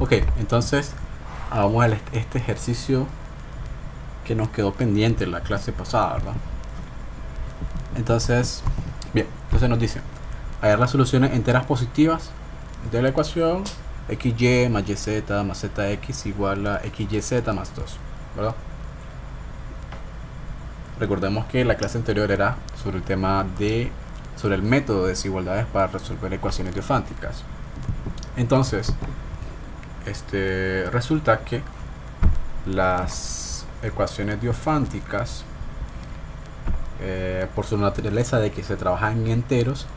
Ok, entonces hagamos este ejercicio que nos quedó pendiente en la clase pasada, ¿verdad? Entonces, bien, entonces nos dice hallar las soluciones enteras positivas de la ecuación xy más yz más zx igual a xyz más 2, ¿verdad? Recordemos que la clase anterior era sobre el tema sobre el método de desigualdades para resolver ecuaciones diofánticas. Entonces, resulta que las ecuaciones diofánticas, por su naturaleza de que se trabajan en enteros,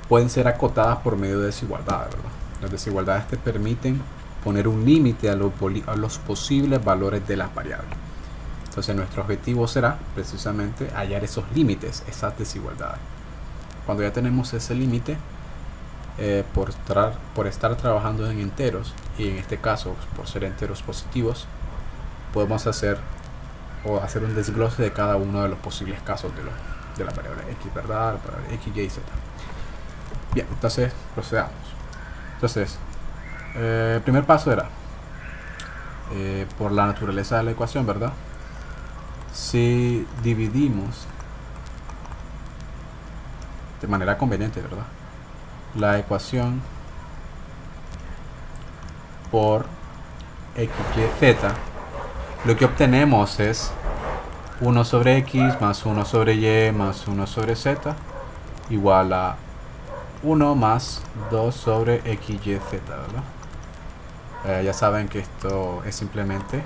pueden ser acotadas por medio de desigualdades, ¿verdad? Las desigualdades te permiten poner un límite a los posibles valores de las variables. Entonces nuestro objetivo será precisamente hallar esos límites, esas desigualdades. Cuando ya tenemos ese límite, por estar trabajando en enteros, y en este caso por ser enteros positivos, podemos hacer un desglose de cada uno de los posibles casos de la variable x, ¿verdad? La variable x, y, z. Bien, entonces procedamos. Entonces, el primer paso era, por la naturaleza de la ecuación, ¿verdad? Si dividimos de manera conveniente, ¿verdad?, la ecuación por x, y, z, lo que obtenemos es 1 sobre x más 1 sobre y más 1 sobre z igual a 1 más 2 sobre x, y, z, ¿verdad? Ya saben que esto es simplemente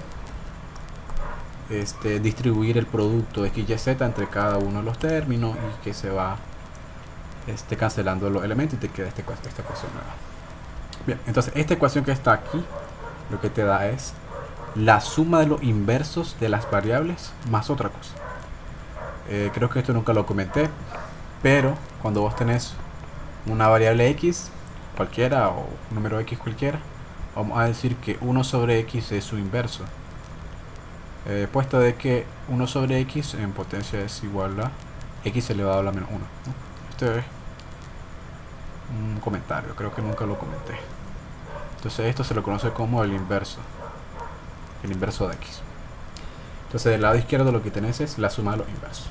distribuir el producto x, y, z entre cada uno de los términos y que se va cancelando los elementos y te queda esta ecuación nueva. Bien, entonces esta ecuación que está aquí lo que te da es la suma de los inversos de las variables más otra cosa. Creo que esto nunca lo comenté, pero cuando vos tenés una variable x cualquiera o un número x cualquiera, vamos a decir que 1 sobre x es su inverso, puesto de que 1 sobre x en potencia es igual a x elevado a la menos 1, ¿no? Este es un comentario, creo que nunca lo comenté. Entonces esto se lo conoce como el inverso de x. Entonces del lado izquierdo lo que tenés es la suma de los inversos.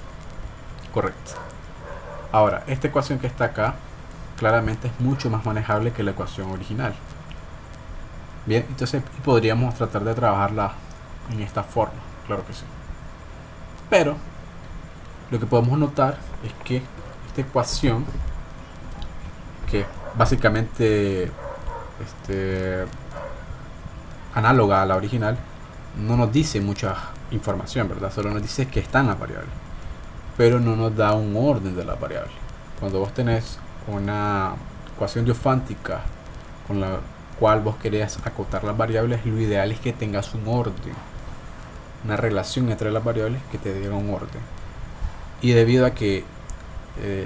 Correcto. Ahora, esta ecuación que está acá claramente es mucho más manejable que la ecuación original. Bien, entonces podríamos tratar de trabajarla en esta forma, claro que sí. Pero lo que podemos notar es que esta ecuación, que básicamente análoga a la original, no nos dice mucha información, ¿verdad? Solo nos dice que están las variables, pero no nos da un orden de las variables. Cuando vos tenés una ecuación diofántica con la cual vos querés acotar las variables, lo ideal es que tengas un orden, una relación entre las variables que te diga un orden. Y debido a que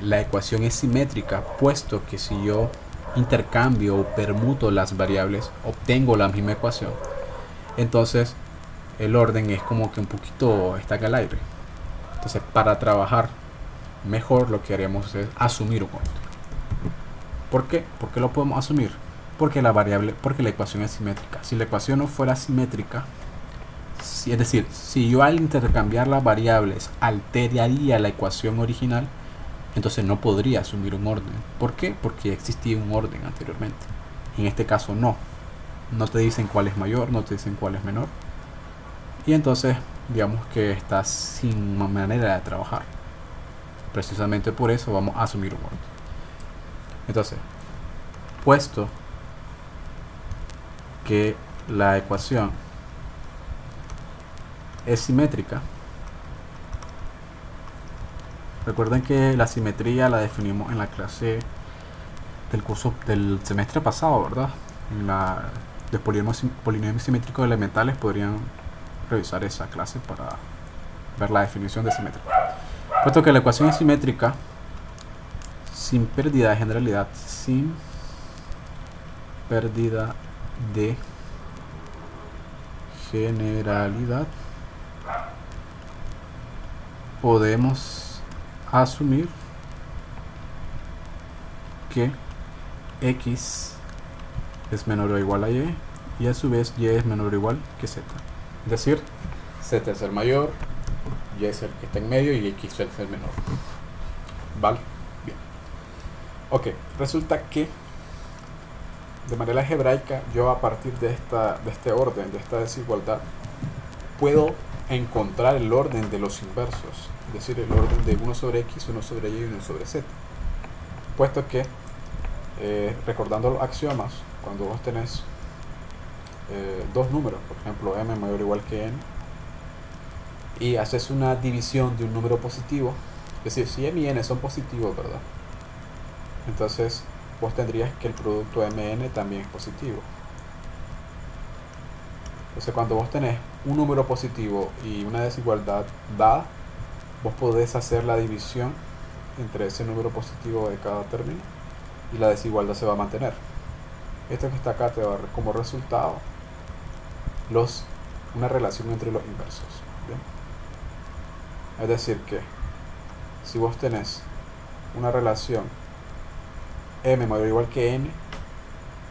la ecuación es simétrica, puesto que si yo intercambio o permuto las variables obtengo la misma ecuación, entonces el orden es como que un poquito está en el aire. Entonces, para trabajar mejor, lo que haremos es asumir un orden. ¿Por qué? ¿Por qué lo podemos asumir? Porque la ecuación es simétrica. Si la ecuación no fuera simétrica, es decir, si yo al intercambiar las variables alteraría la ecuación original, entonces no podría asumir un orden. ¿Por qué? Porque existía un orden anteriormente. En este caso no te dicen cuál es mayor, no te dicen cuál es menor, y entonces digamos que estás sin manera de trabajar. Precisamente por eso vamos a asumir un orden. Entonces, puesto que la ecuación es simétrica, recuerden que la simetría la definimos en la clase del curso del semestre pasado, ¿verdad? En la de polinomios simétricos elementales podrían revisar esa clase para ver la definición de simetría. Puesto que la ecuación es simétrica, sin pérdida de generalidad, podemos asumir que x es menor o igual a y y a su vez y es menor o igual que z. Es decir, z es el mayor, y es el que está en medio y x es el menor. ¿Vale? Bien. Ok, resulta que de manera algebraica yo a partir de este orden, de esta desigualdad, puedo encontrar el orden de los inversos, es decir, el orden de 1 sobre x, 1 sobre y y 1 sobre z. Puesto que, recordando los axiomas, cuando vos tenés dos números, por ejemplo m mayor o igual que n, y haces una división de un número positivo, es decir, si m y n son positivos, ¿verdad? Entonces vos tendrías que el producto mn también es positivo. Entonces cuando vos tenés un número positivo y una desigualdad dada, vos podés hacer la división entre ese número positivo de cada término y la desigualdad se va a mantener. Esto que está acá te va a dar como resultado una relación entre los inversos. ¿Bien? Es decir que si vos tenés una relación m mayor o igual que n,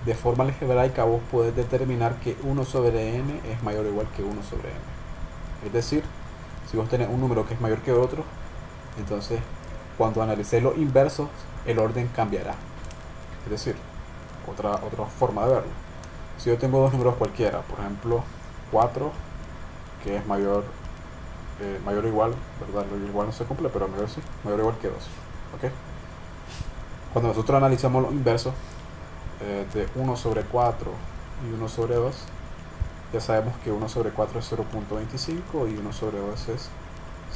de forma algebraica vos podés determinar que 1 sobre n es mayor o igual que 1 sobre n. Es decir, si vos tenés un número que es mayor que otro, entonces cuando analicéis los inversos, el orden cambiará. Es decir, otra forma de verlo. Si yo tengo dos números cualquiera, por ejemplo 4, que es mayor o igual, ¿verdad? Lo igual no se cumple, pero mayor sí, mayor o igual que 2. ¿Ok? Cuando nosotros analizamos los inversos de 1 sobre 4 y 1 sobre 2, ya sabemos que 1 sobre 4 es 0.25 y 1 sobre 2 es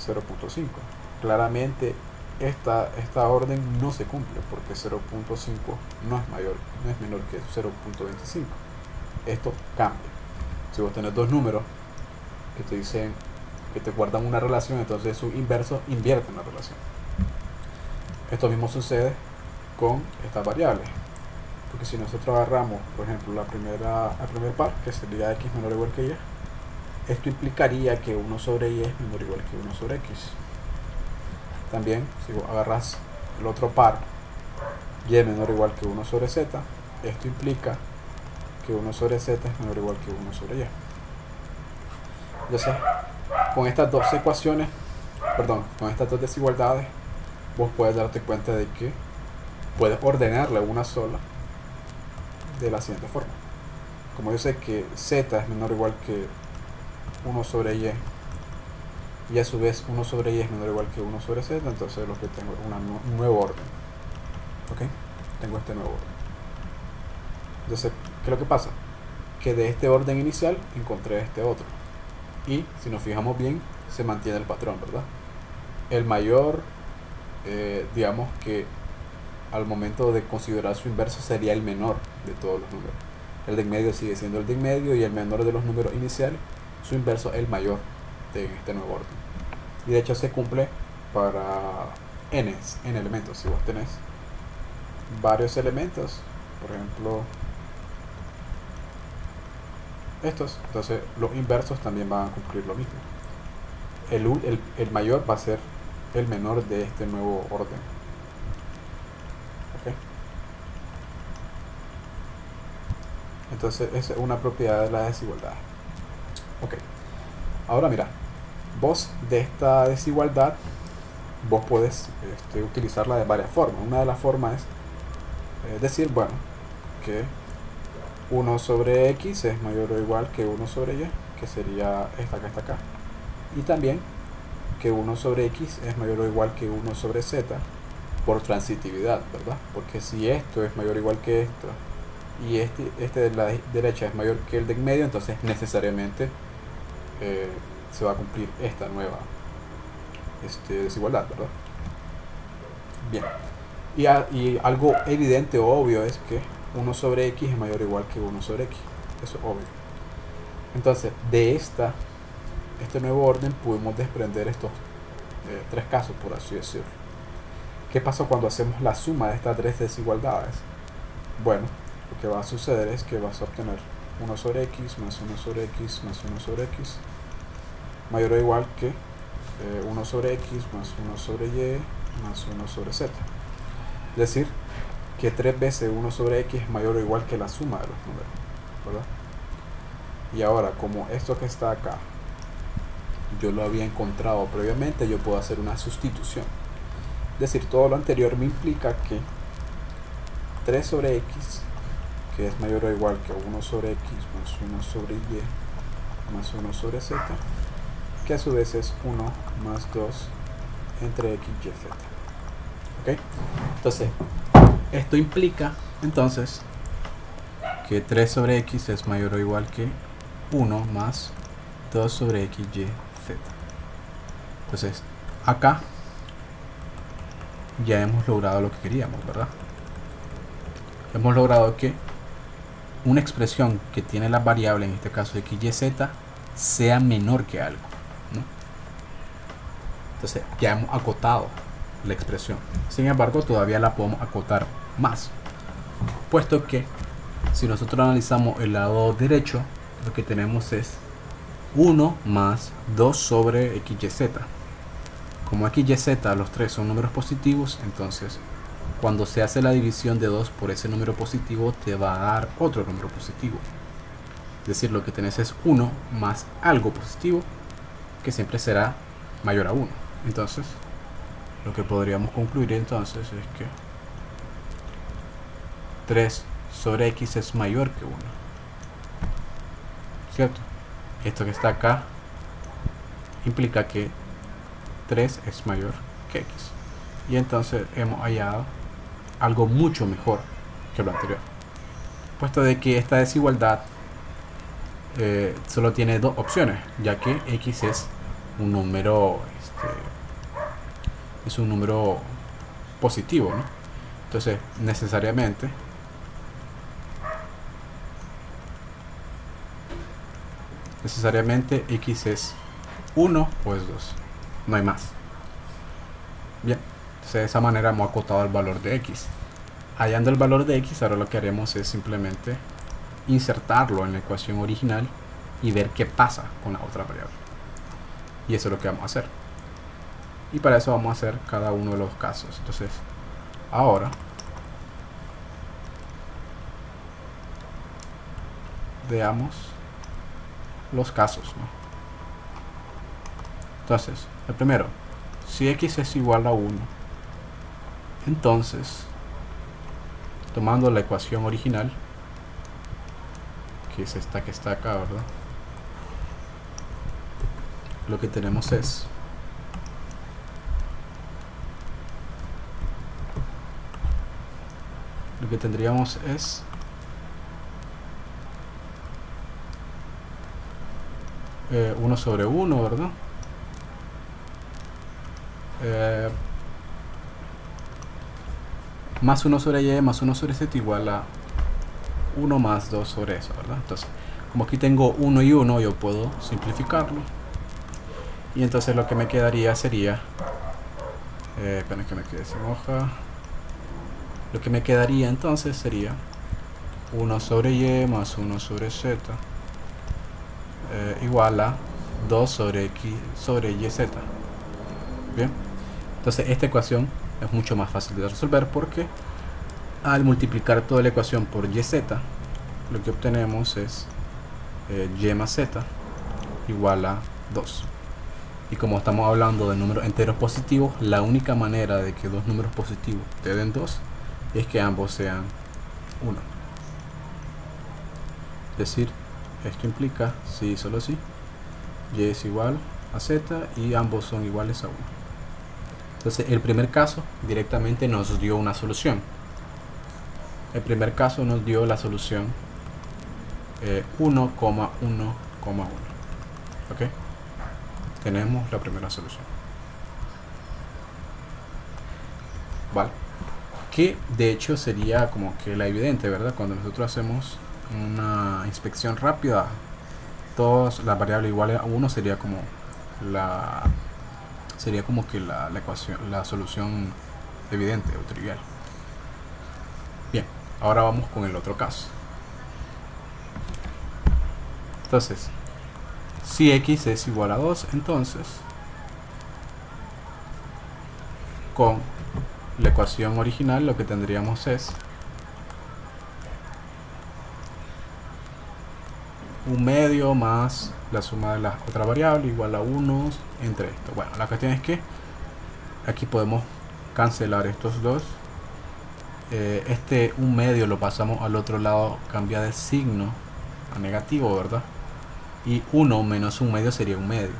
0.5. Claramente esta orden no se cumple porque 0.5 no es menor que 0.25. Esto cambia. Si vos tenés dos números que te dicen que te guardan una relación, entonces sus inversos invierten la relación. Esto mismo sucede con estas variables, porque si nosotros agarramos, por ejemplo, el primer par, que sería x menor o igual que y, esto implicaría que 1 sobre y es menor o igual que 1 sobre x. También, si vos agarras el otro par, y es menor o igual que 1 sobre z, esto implica que 1 sobre z es menor o igual que 1 sobre y. Entonces, con estas dos ecuaciones, con estas dos desigualdades, vos puedes darte cuenta de que puedes ordenarle una sola de la siguiente forma. Como yo sé que z es menor o igual que 1 sobre y a su vez 1 sobre y es menor o igual que 1 sobre z, entonces lo que tengo es un nuevo orden. ¿Ok? Tengo este nuevo orden. Entonces, ¿qué es lo que pasa? Que de este orden inicial encontré este otro. Y si nos fijamos bien, se mantiene el patrón, ¿verdad? El mayor, digamos que al momento de considerar su inverso sería el menor de todos los números. El de en medio sigue siendo el de en medio y el menor de los números iniciales, su inverso es el mayor de este nuevo orden. Y de hecho se cumple para n elementos. Si vos tenés varios elementos, por ejemplo estos, entonces los inversos también van a cumplir lo mismo. El mayor va a ser el menor de este nuevo orden. ¿Okay? Entonces esa es una propiedad de la desigualdad. Ok, ahora mira, vos de esta desigualdad vos podés utilizarla de varias formas. Una de las formas es decir, bueno, que 1 sobre x es mayor o igual que 1 sobre y, que sería esta que está acá. Y también que 1 sobre x es mayor o igual que 1 sobre z por transitividad, ¿verdad? Porque si esto es mayor o igual que esto y este de la derecha es mayor que el de en medio, entonces necesariamente se va a cumplir esta nueva desigualdad, ¿verdad? Bien. Y algo evidente o obvio es que 1 sobre x es mayor o igual que 1 sobre x. Eso es obvio. Entonces, de este nuevo orden pudimos desprender estos tres casos, por así decirlo. ¿Qué pasa cuando hacemos la suma de estas tres desigualdades? Bueno, lo que va a suceder es que vas a obtener 1 sobre x más 1 sobre x más 1 sobre x mayor o igual que 1 sobre x más 1 sobre y más 1 sobre z. Es decir, que 3 veces 1 sobre x es mayor o igual que la suma de los números, ¿verdad? Y ahora, como esto que está acá yo lo había encontrado previamente, yo puedo hacer una sustitución. Es decir, todo lo anterior me implica que 3 sobre x, que es mayor o igual que 1 sobre x más 1 sobre y más 1 sobre z, que a su vez es 1 más 2 entre x y z. ¿Ok? Entonces, esto implica entonces que 3 sobre x es mayor o igual que 1 más 2 sobre x, y, z. Entonces, acá ya hemos logrado lo que queríamos, ¿verdad? Hemos logrado que una expresión que tiene la variable, en este caso x, y, z, sea menor que algo, ¿no? Entonces, ya hemos acotado la expresión. Sin embargo, todavía la podemos acotar más, puesto que si nosotros analizamos el lado derecho, lo que tenemos es 1 más 2 sobre x, y, z. Como x, y, z, los tres son números positivos, entonces cuando se hace la división de 2 por ese número positivo, te va a dar otro número positivo. Es decir, lo que tenés es 1 más algo positivo, que siempre será mayor a 1. Entonces, lo que podríamos concluir entonces es que 3 sobre x es mayor que 1. ¿Cierto? Esto que está acá implica que 3 es mayor que x. Y entonces hemos hallado algo mucho mejor que lo anterior. Puesto de que esta desigualdad solo tiene dos opciones, ya que x es un número positivo, ¿no? Entonces necesariamente x es 1 o es 2, no hay más. Bien, entonces de esa manera hemos acotado el valor de x. Hallando el valor de x, ahora lo que haremos es simplemente insertarlo en la ecuación original y ver qué pasa con la otra variable. Y eso es lo que vamos a hacer. Y para eso vamos a hacer cada uno de los casos. Entonces, ahora veamos los casos, ¿no? Entonces, el primero, si x es igual a 1, entonces, tomando la ecuación original, que es esta que está acá, ¿verdad? Lo que tenemos es lo que tendríamos es eh, 1 sobre 1, ¿verdad? Más 1 sobre y más 1 sobre z igual a 1 más 2 sobre eso, ¿verdad? Entonces, como aquí tengo 1 y 1, yo puedo simplificarlo. Y entonces lo que me quedaría sería... esperen que me quede sin hoja. Lo que me quedaría entonces sería 1 sobre y más 1 sobre z igual a 2 sobre x sobre y z. Bien, entonces esta ecuación es mucho más fácil de resolver porque al multiplicar toda la ecuación por y z, lo que obtenemos es y más z igual a 2. Y como estamos hablando de números enteros positivos, la única manera de que dos números positivos te den 2 es que ambos sean 1. Es decir, esto implica, si solo si, y es igual a z y ambos son iguales a 1. Entonces el primer caso directamente nos dio una solución. El primer caso nos dio la solución 1,1,1. ¿Ok? Tenemos la primera solución. Vale. Que de hecho sería como que la evidente, ¿verdad? Cuando nosotros hacemos una inspección rápida, todas las variables iguales a 1 sería como que la ecuación, la solución evidente o trivial. Bien, ahora vamos con el otro caso. Entonces, si x es igual a 2, entonces con la ecuación original lo que tendríamos es un medio más la suma de las otras variables igual a 1 entre esto. Bueno, la cuestión es que aquí podemos cancelar estos dos. Este un medio lo pasamos al otro lado, cambia de signo a negativo, ¿verdad? Y 1 menos un medio sería un medio.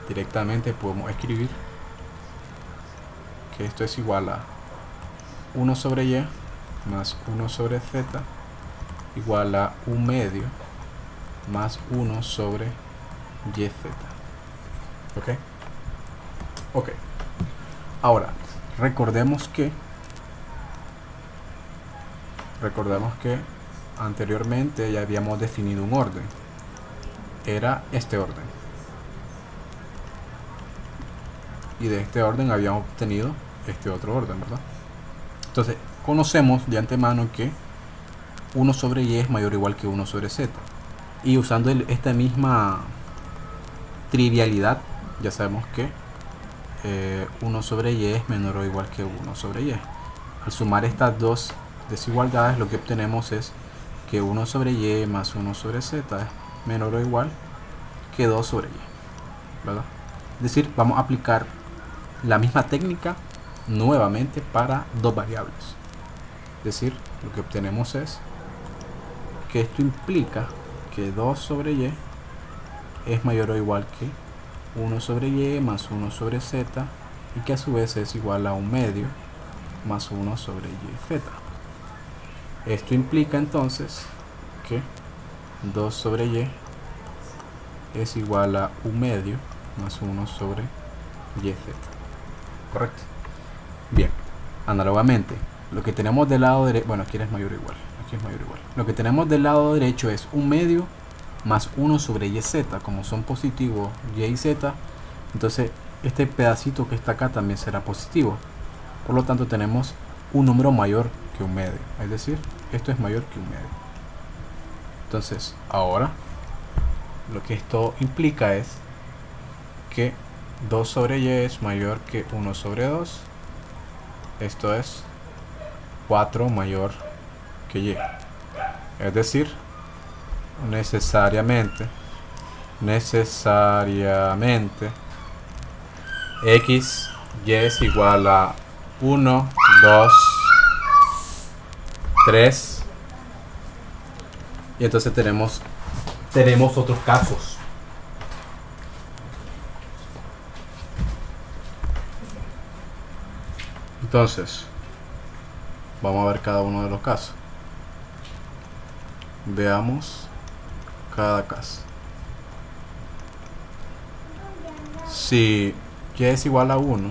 Directamente podemos escribir que esto es igual a 1 sobre y más 1 sobre z igual a un medio más 1 sobre yz. ¿Ok? Ok. Ahora, recordemos que anteriormente ya habíamos definido un orden. Era este orden. Y de este orden habíamos obtenido este otro orden, ¿verdad? Entonces, conocemos de antemano que 1 sobre y es mayor o igual que 1 sobre z. Y usando esta misma trivialidad, ya sabemos que 1 sobre y es menor o igual que 1 sobre y. Al sumar estas dos desigualdades, lo que obtenemos es que 1 sobre y más 1 sobre z es menor o igual que 2 sobre y, ¿verdad? Es decir, vamos a aplicar la misma técnica nuevamente para dos variables. Es decir, lo que obtenemos es que esto implica que 2 sobre y es mayor o igual que 1 sobre y más 1 sobre z, y que a su vez es igual a un medio más 1 sobre yz. Esto implica entonces que 2 sobre y es igual a un medio más 1 sobre yz. ¿Correcto? Bien, análogamente, lo que tenemos del lado derecho, bueno, aquí es mayor o igual, aquí es mayor o igual. Lo que tenemos del lado derecho es un medio más 1 sobre yz, como son positivos y y z, entonces este pedacito que está acá también será positivo. Por lo tanto tenemos un número mayor que un medio, es decir, esto es mayor que un medio. Entonces ahora lo que esto implica es que 2 sobre y es mayor que 1 sobre 2. Esto es 4 mayor que y. Es decir, necesariamente x y es igual a 1, 2, 3. Y entonces tenemos otros casos. Entonces, vamos a ver cada uno de los casos. Veamos cada caso. Si y es igual a 1,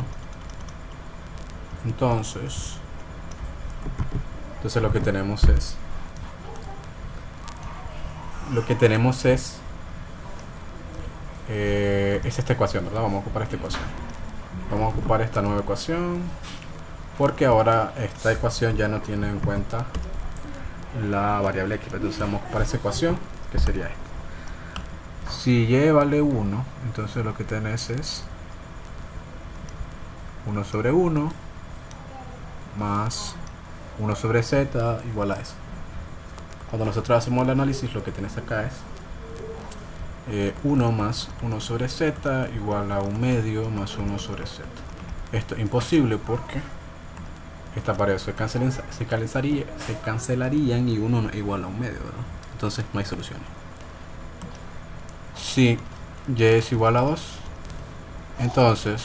entonces lo que tenemos es es esta ecuación, ¿verdad? Vamos a ocupar esta ecuación. Vamos a ocupar esta nueva ecuación, porque ahora esta ecuación ya no tiene en cuenta la variable x. Entonces vamos a ocupar esa ecuación, que sería esta. Si y vale 1, entonces lo que tenés es 1 sobre 1 más 1 sobre z igual a eso. Cuando nosotros hacemos el análisis, lo que tenés acá es 1 más 1 sobre z igual a un medio más 1 sobre z. Esto es imposible porque esta pared se cancelarían y 1 no es igual a un medio, ¿verdad? Entonces no hay soluciones. Si y es igual a 2, entonces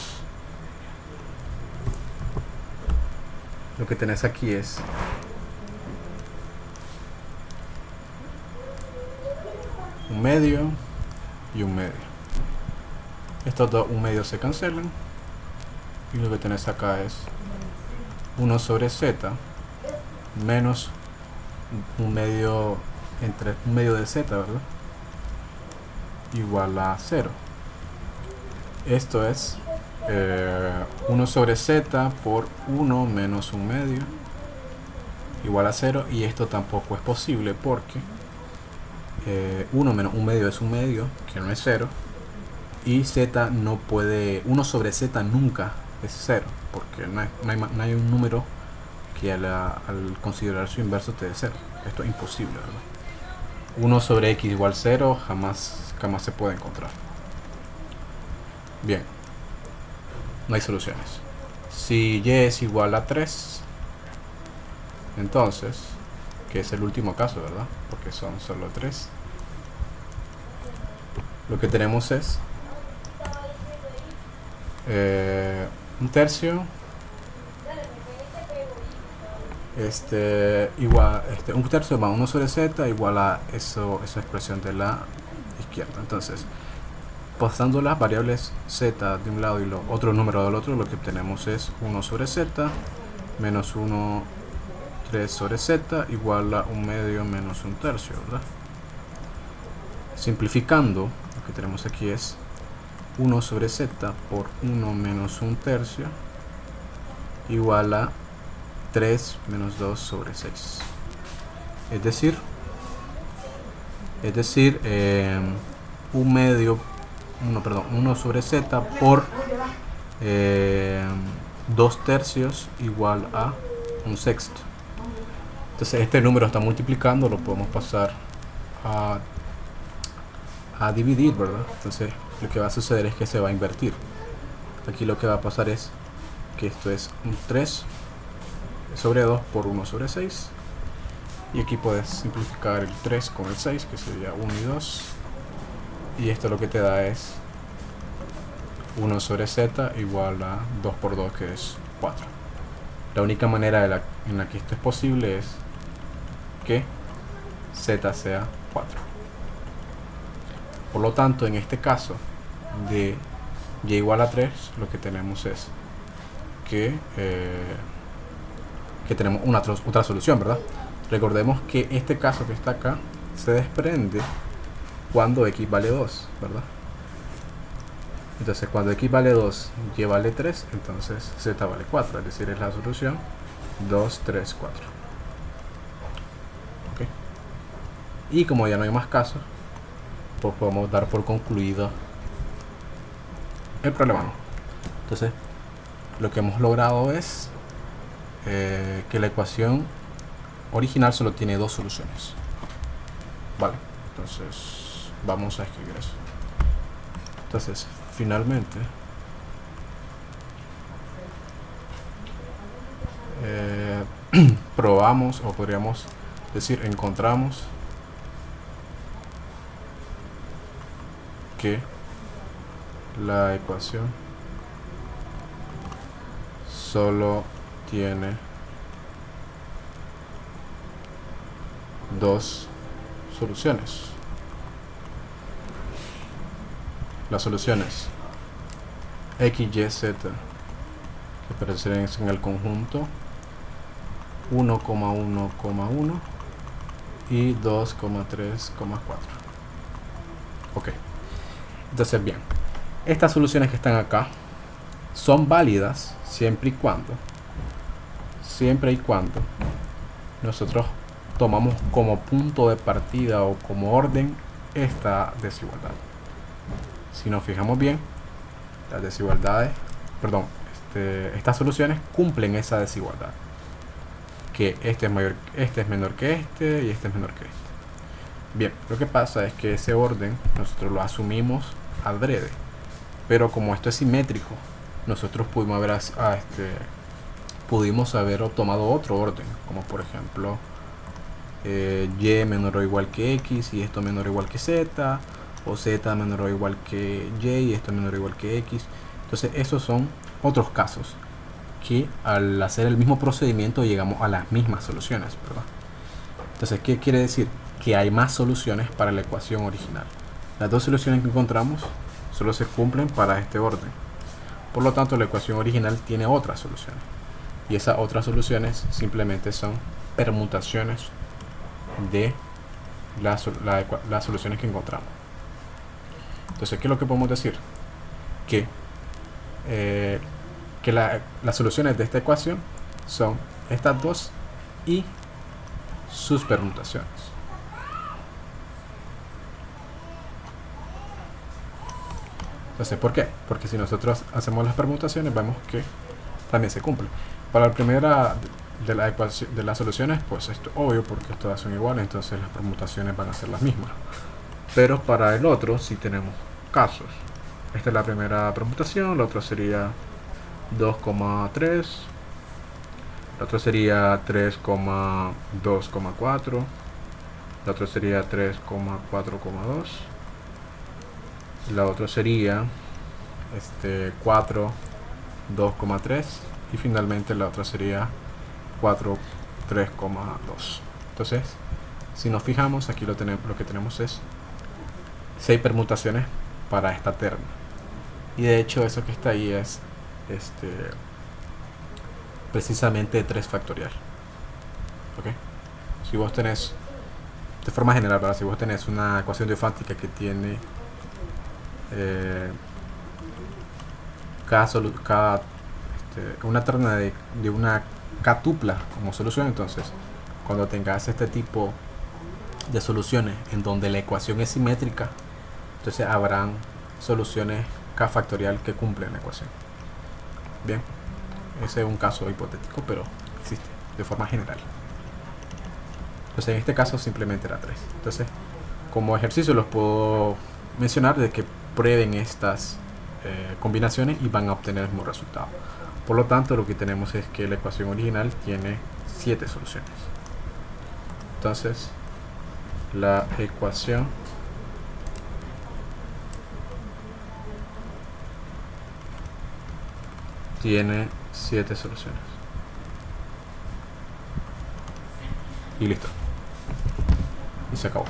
lo que tenés aquí es un medio y un medio. Estos dos un medio se cancelan y lo que tenés acá es 1 sobre z menos un medio entre un medio de z, ¿verdad? Igual a 0. Esto es 1 sobre z por 1 menos un medio igual a 0, y esto tampoco es posible porque 1 menos un medio es un medio, que no es 0, y z no puede, 1 sobre z nunca es 0, porque no hay un número que al considerar su inverso te dé 0. Esto es imposible, ¿verdad? 1 sobre x igual 0 jamás se puede encontrar. Bien, no hay soluciones. Si y es igual a 3, entonces, que es el último caso, ¿verdad? Porque son solo 3. Lo que tenemos es un tercio un tercio más 1 sobre z igual a esa expresión de la izquierda. Entonces, pasando las variables z de un lado y otro número del otro, lo que obtenemos es 1 sobre z menos 1 3 sobre z igual a 1 medio menos 1 tercio, ¿verdad? Simplificando, lo que tenemos aquí es 1 sobre z por 1 menos 1 tercio igual a 3 menos 2 sobre 6. Es decir, 1 sobre z por 2 tercios igual a 1 sexto. Entonces este número está multiplicando, lo podemos pasar a dividir, ¿verdad? Entonces lo que va a suceder es que se va a invertir. Aquí lo que va a pasar es que esto es un 3 sobre 2 por 1 sobre 6. Y aquí puedes simplificar el 3 con el 6, que sería 1 y 2. Y esto lo que te da es 1 sobre z igual a 2 por 2, que es 4. La única manera en la que esto es posible es que z sea 4. Por lo tanto, en este caso de y igual a 3, lo que tenemos es que tenemos otra solución, ¿verdad? Recordemos que este caso que está acá se desprende cuando x vale 2, ¿verdad? Entonces cuando x vale 2 y vale 3, entonces z vale 4, es decir, es la solución 2, 3, 4. ¿Okay? Y como ya no hay más casos, pues podemos dar por concluido el problema, ¿no? Entonces lo que hemos logrado es que la ecuación original solo tiene dos soluciones. Vale, entonces vamos a escribir eso. Entonces finalmente probamos, o podríamos decir, encontramos que la ecuación solo tiene dos soluciones. Las soluciones x, y, z, que aparecen en el conjunto 1,1,1 y 2,3,4. Ok, entonces bien, estas soluciones que están acá son válidas siempre y cuando nosotros tomamos como punto de partida o como orden esta desigualdad. Si nos fijamos bien, las desigualdades, estas soluciones cumplen esa desigualdad, que este es menor que este y este es menor que este. Bien, lo que pasa es que ese orden nosotros lo asumimos adrede, pero como esto es simétrico, nosotros pudimos haber tomado otro orden, como por ejemplo y menor o igual que x y esto menor o igual que z, o z menor o igual que y esto menor o igual que x. Entonces esos son otros casos que al hacer el mismo procedimiento llegamos a las mismas soluciones, ¿verdad? Entonces, ¿qué quiere decir? Que hay más soluciones para la ecuación original. Las dos soluciones que encontramos solo se cumplen para este orden. Por lo tanto, la ecuación original tiene otras soluciones. Y esas otras soluciones simplemente son permutaciones de las soluciones que encontramos. Entonces, ¿qué es lo que podemos decir? Que las soluciones de esta ecuación son estas dos y sus permutaciones. Entonces, ¿por qué? Porque si nosotros hacemos las permutaciones, vemos que también se cumple. Para la primera de la ecuación, de las soluciones, pues esto es obvio porque todas son iguales, entonces las permutaciones van a ser las mismas. Pero para el otro sí tenemos casos. Esta es la primera permutación, la otra sería 2,3, la otra sería 3,2,4, la otra sería 3,4,2, la otra sería 4, 2,3 y finalmente la otra sería 4, 3,2. Entonces, si nos fijamos, aquí lo que tenemos es 6 permutaciones para esta terna. Y de hecho eso que está ahí es precisamente 3 factorial. ¿Ok? Si vos tenés, de forma general, ¿verdad? Si vos tenés una ecuación diofántica que tiene una terna de una k-tupla como solución, entonces cuando tengas este tipo de soluciones en donde la ecuación es simétrica, entonces habrán soluciones k factorial que cumplen la ecuación. Bien, ese es un caso hipotético, pero existe de forma general. Entonces en este caso simplemente era 3. Entonces, como ejercicio los puedo mencionar de que prueben estas combinaciones y van a obtener el mismo resultado. Por lo tanto, lo que tenemos es que la ecuación original tiene 7 soluciones. Entonces, la ecuación tiene 7 soluciones. Y listo. Y se acabó.